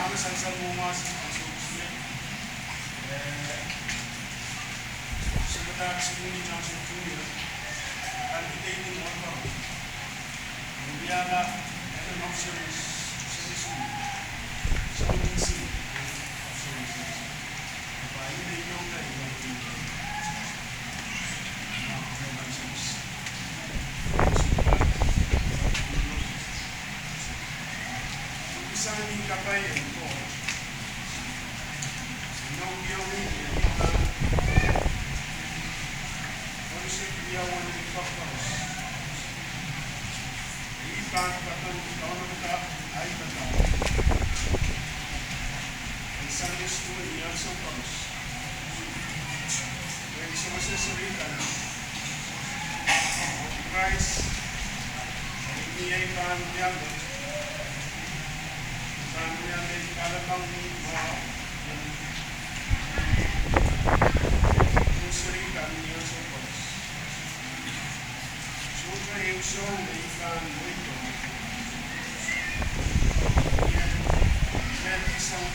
Sa mga susunod, sebentar sembunyi langsung junior, dan kita ini motor, biarlah ada option solusi, solusi, apa ini juga yang bisa mencapai itu. Sunday school yan sa Paus. Kaya siya masasarita na Christ ay niya'y pahangyalo. Pahangyalo ay kalabang yung sarita niya sa Paus. So kayo siya ay pahangyalo ito. Yan isang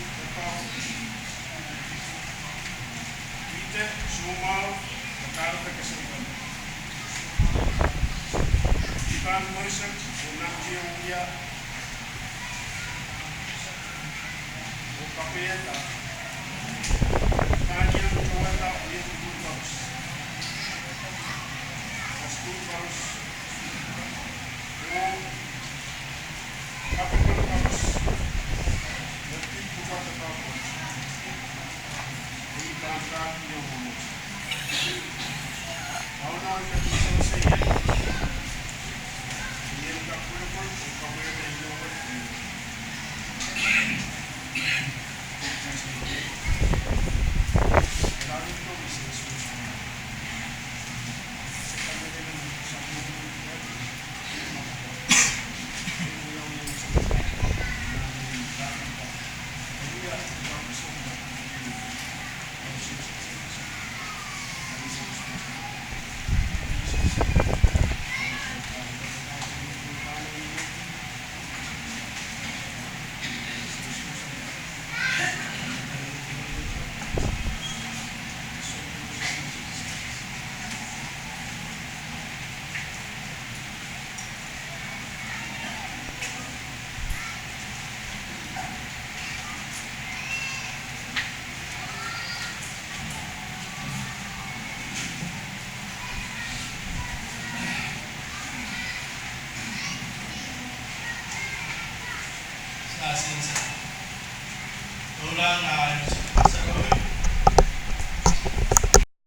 kita semua bertaruh ke kesempatan. Kita melihat nanti yang dia berpakaian, tanya kepada dia itu terus, pasti terus. Apa pun terus, nanti buat apa? Tangkap yang umum. Kalau nak kita selesai, ini tak perlu pun kamu yang menjawab. Lalu itu bisa selesai. Sekarang dengan satu Tulang